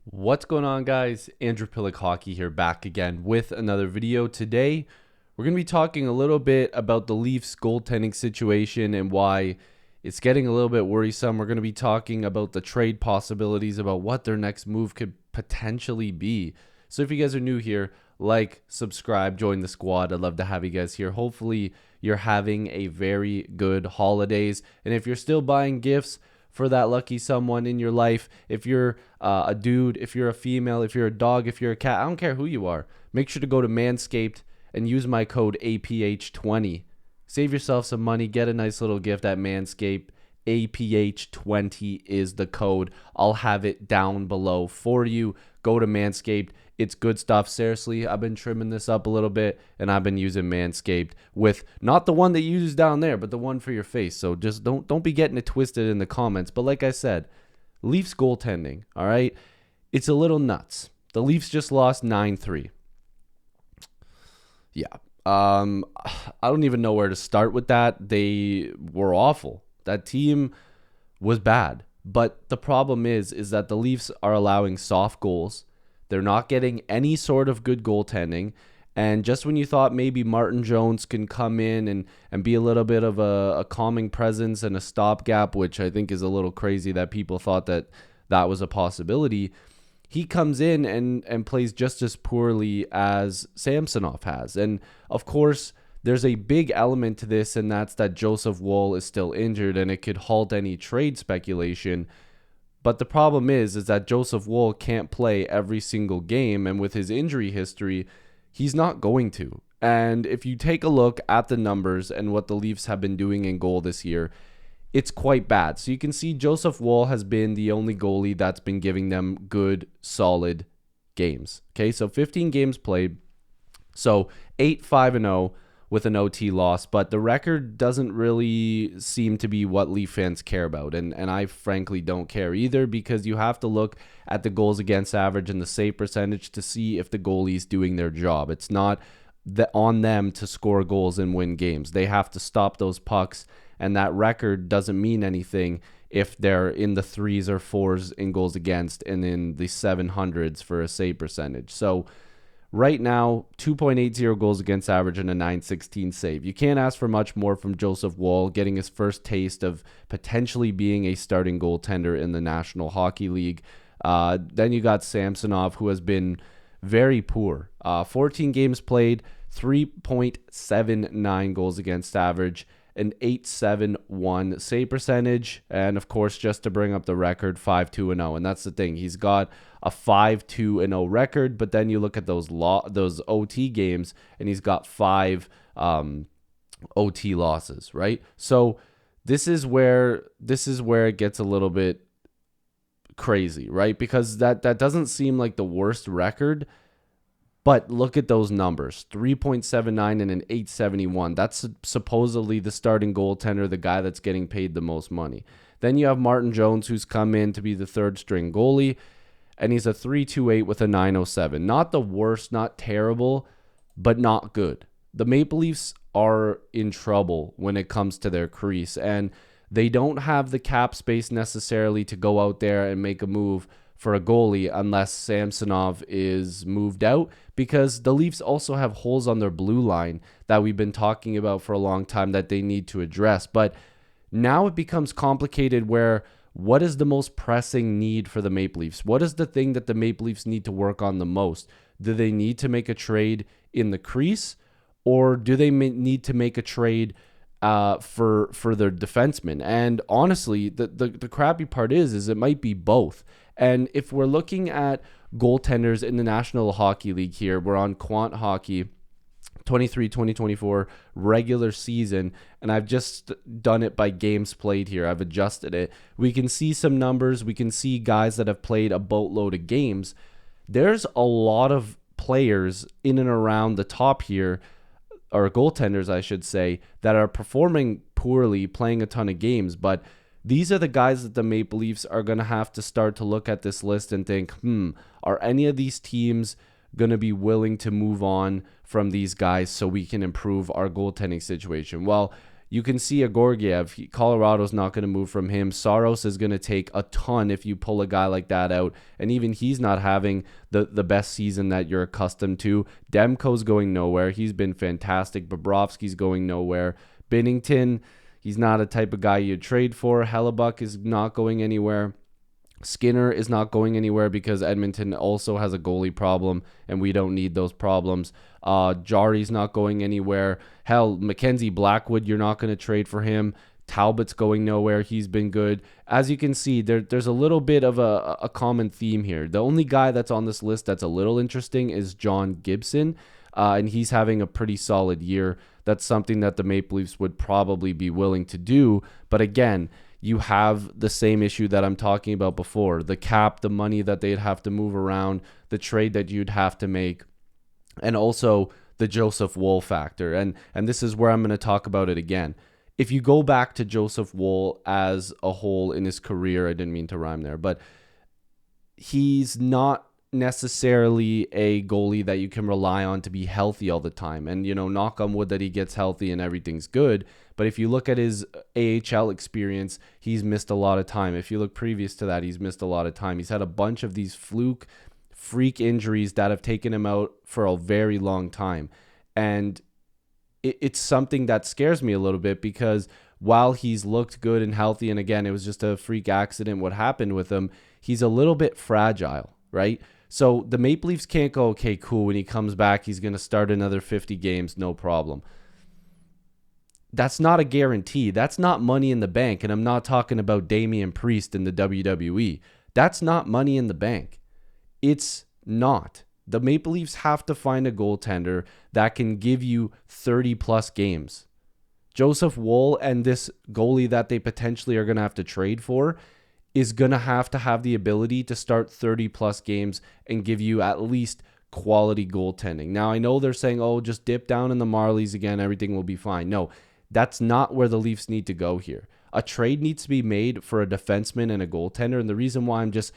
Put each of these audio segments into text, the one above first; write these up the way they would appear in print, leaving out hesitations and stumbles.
What's going on, guys? Andrew Piluk Hockey here, back again with another video. Today, we're going to be talking a little bit about the Leafs goaltending situation and why it's getting a little bit worrisome. We're going to be talking about the trade possibilities, about what their next move could potentially be. So if you guys are new here, like, subscribe, join the squad. I'd love to have you guys here. Hopefully, you're having a very good holidays. And if you're still buying gifts for that lucky someone in your life, if you're a dude, if you're a female, if you're a dog, if you're a cat, I don't care who you are, make sure to go to Manscaped and use my code APH20. Save yourself some money, get a nice little gift at Manscaped. APH20 is the code. I'll have it down below for you. Go to Manscaped. It's good stuff. Seriously, I've been trimming this up a little bit, and I've been using Manscaped with not the one that you use down there, but the one for your face. So just don't be getting it twisted in the comments. But like I said, Leafs goaltending, all right? It's a little nuts. The Leafs just lost 9-3. Yeah. I don't even know where to start with that. They were awful. That team was bad. But the problem is that the Leafs are allowing soft goals. They're not getting any sort of good goaltending. And just when you thought maybe Martin Jones can come in and be a little bit of a calming presence and a stopgap, which I think is a little crazy that people thought that was a possibility, he comes in and plays just as poorly as Samsonov has. And of course, there's a big element to this, and that's that Joseph Woll is still injured, and it could halt any trade speculation. But the problem is that Joseph Woll can't play every single game, and with his injury history, he's not going to. And if you take a look at the numbers and what the Leafs have been doing in goal this year, it's quite bad. So you can see Joseph Woll has been the only goalie that's been giving them good, solid games. Okay, so 15 games played. So 8-5-0 with an OT loss, but the record doesn't really seem to be what Leaf fans care about. And I frankly don't care either, because you have to look at the goals against average and the save percentage to see if the goalie's doing their job. It's not on them to score goals and win games. They have to stop those pucks, and that record doesn't mean anything if they're in the 3s or 4s in goals against and in the 700s for a save percentage. So right now, 2.80 goals against average and a 916 save. You can't ask for much more from Joseph Woll, getting his first taste of potentially being a starting goaltender in the National Hockey League. Then you got Samsonov, who has been very poor. 14 games played, 3.79 goals against average, an 871 save percentage, and of course, just to bring up the record, 5-2-0. And that's the thing, he's got a 5-2-0 record, but then you look at those OT games, and he's got 5 OT losses, right? So this is where it gets a little bit crazy, right? Because that doesn't seem like the worst record. But look at those numbers, 3.79 and an 871. That's supposedly the starting goaltender, the guy that's getting paid the most money. Then you have Martin Jones, who's come in to be the third string goalie, and he's a 328 with a 907. Not the worst, not terrible, but not good. The Maple Leafs are in trouble when it comes to their crease, and they don't have the cap space necessarily to go out there and make a move for a goalie unless Samsonov is moved out, because the Leafs also have holes on their blue line that we've been talking about for a long time that they need to address. But now it becomes complicated, where what is the most pressing need for the Maple Leafs? What is the thing that the Maple Leafs need to work on the most? Do they need to make a trade in the crease, or do they need to make a trade for their defensemen? And honestly, the crappy part is it might be both. And if we're looking at goaltenders in the National Hockey League here, we're on Quant Hockey 2023-2024 regular season, and I've just done it by games played here. I've adjusted it. We can see some numbers. We can see guys that have played a boatload of games. There's a lot of players in and around the top here, or goaltenders, I should say, that are performing poorly, playing a ton of games. But these are the guys that the Maple Leafs are going to have to start to look at this list and think, are any of these teams going to be willing to move on from these guys so we can improve our goaltending situation? Well, You can see a Gorgiev. Colorado's not going to move from him. Saros is going to take a ton if you pull a guy like that out. And even he's not having the best season that you're accustomed to. Demko's going nowhere. He's been fantastic. Bobrovsky's going nowhere. Binnington, he's not a type of guy you'd trade for. Hellebuck is not going anywhere. Skinner is not going anywhere because Edmonton also has a goalie problem, and we don't need those problems. Jari's not going anywhere. Hell, Mackenzie Blackwood, you're not going to trade for him. Talbot's going nowhere. He's been good. As you can see, there's a little bit of a common theme here. The only guy that's on this list that's a little interesting is John Gibson, and he's having a pretty solid year. That's something that the Maple Leafs would probably be willing to do. But again, you have the same issue that I'm talking about before. The cap, the money that they'd have to move around, the trade that you'd have to make, and also the Joseph Woll factor. And this is where I'm going to talk about it again. If you go back to Joseph Woll as a whole in his career, I didn't mean to rhyme there, but he's not necessarily a goalie that you can rely on to be healthy all the time. And, knock on wood that he gets healthy and everything's good. But if you look at his AHL experience, he's missed a lot of time. If you look previous to that, he's missed a lot of time. He's had a bunch of these freak injuries that have taken him out for a very long time. And it's something that scares me a little bit because while he's looked good and healthy, and again, it was just a freak accident what happened with him, he's a little bit fragile, right? So the Maple Leafs can't go, okay, cool, when he comes back, he's going to start another 50 games, no problem. That's not a guarantee. That's not money in the bank. And I'm not talking about Damian Priest in the WWE. That's not money in the bank. It's not. The Maple Leafs have to find a goaltender that can give you 30-plus games. Joseph Woll and this goalie that they potentially are going to have to trade for is going to have the ability to start 30-plus games and give you at least quality goaltending. Now, I know they're saying, oh, just dip down in the Marlies again, everything will be fine. No, that's not where the Leafs need to go here. A trade needs to be made for a defenseman and a goaltender. And the reason why I'm just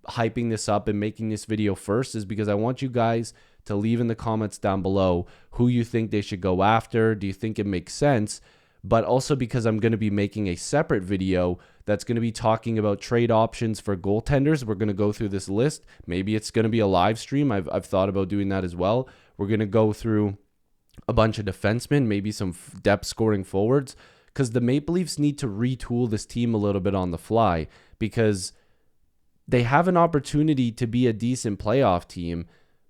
hyping this up and making this video first is because I want you guys to leave in the comments down below who you think they should go after. Do you think it makes sense? But also because I'm going to be making a separate video that's going to be talking about trade options for goaltenders. We're going to go through this list. Maybe it's going to be a live stream. I've thought about doing that as well. We're going to go through a bunch of defensemen, maybe some depth scoring forwards, because the Maple Leafs need to retool this team a little bit on the fly because they have an opportunity to be a decent playoff team,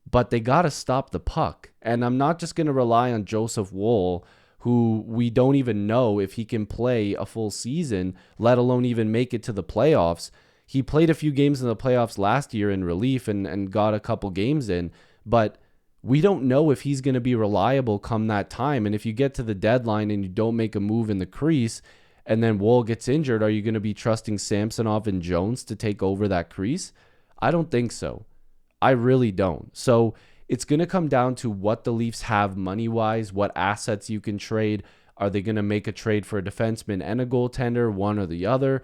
but they got to stop the puck. And I'm not just going to rely on Joseph Woll, who we don't even know if he can play a full season, let alone even make it to the playoffs. He played a few games in the playoffs last year in relief and got a couple games in, but we don't know if he's going to be reliable come that time. And if you get to the deadline and you don't make a move in the crease and then Woll gets injured, are you going to be trusting Samsonov and Jones to take over that crease? I don't think so. I really don't. So it's going to come down to what the Leafs have money-wise, what assets you can trade. Are they going to make a trade for a defenseman and a goaltender, one or the other?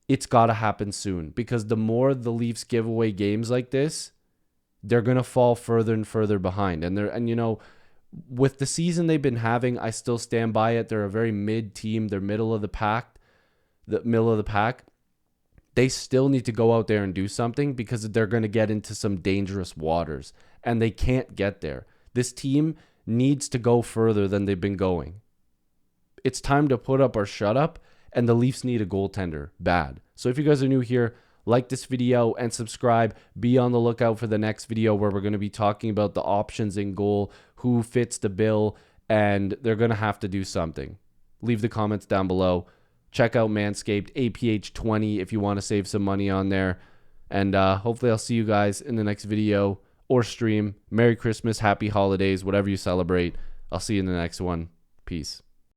It's got to happen soon because the more the Leafs give away games like this, they're going to fall further and further behind. And with the season they've been having, I still stand by it. They're a very mid team. They're middle of the pack. They still need to go out there and do something because they're going to get into some dangerous waters. And they can't get there. This team needs to go further than they've been going. It's time to put up or shut up. And the Leafs need a goaltender bad. So if you guys are new here, like this video and subscribe. Be on the lookout for the next video where we're going to be talking about the options in goal, who fits the bill, and they're going to have to do something. Leave the comments down below. Check out Manscaped APH 20 if you want to save some money on there. And hopefully I'll see you guys in the next video or stream. Merry Christmas, Happy Holidays, whatever you celebrate. I'll see you in the next one. Peace.